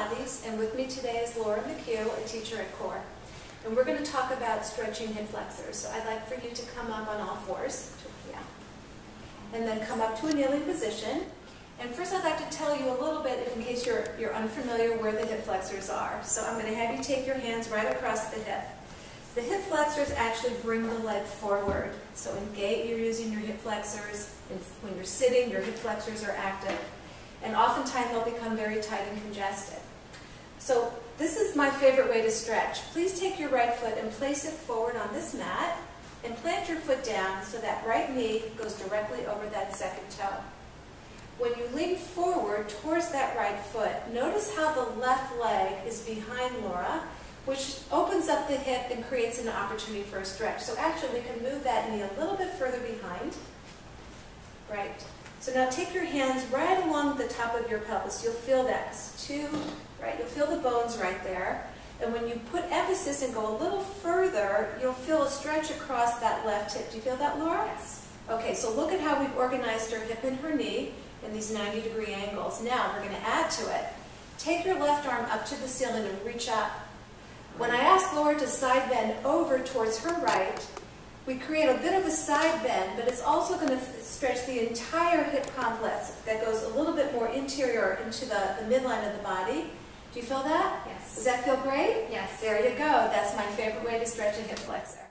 Pilates, and with me today is Laura McHugh, a teacher at Core. And we're going to talk about stretching hip flexors. So I'd like for you to come up on all fours, and then come up to a kneeling position. And first I'd like to tell you a little bit, if in case you're unfamiliar, where the hip flexors are. So I'm going to have you take your hands right across the hip. The hip flexors actually bring the leg forward. So in gait, you're using your hip flexors. And when you're sitting, your hip flexors are active. And oftentimes they'll become very tight and congested. So this is my favorite way to stretch. Please take your right foot and place it forward on this mat and plant your foot down so that right knee goes directly over that second toe. When you lean forward towards that right foot, notice how the left leg is behind Laura, which opens up the hip and creates an opportunity for a stretch. So actually we can move that knee a little bit further behind. Right. So now take your hands right along the top of your pelvis. You'll feel that. Right. You'll feel the bones right there. And when you put emphasis and go a little further, you'll feel a stretch across that left hip. Do you feel that, Laura? Yes. Okay, so look at how we've organized her hip and her knee in these 90-degree angles. Now we're going to add to it. Take your left arm up to the ceiling and reach up. When I ask Laura to side bend over towards her right, we create a bit of a side bend, but it's also going to stretch the entire hip complex that goes a little bit more interior into the midline of the body. Do you feel that? Yes. Does that feel great? Yes. There you go. That's my favorite way to stretch a hip flexor.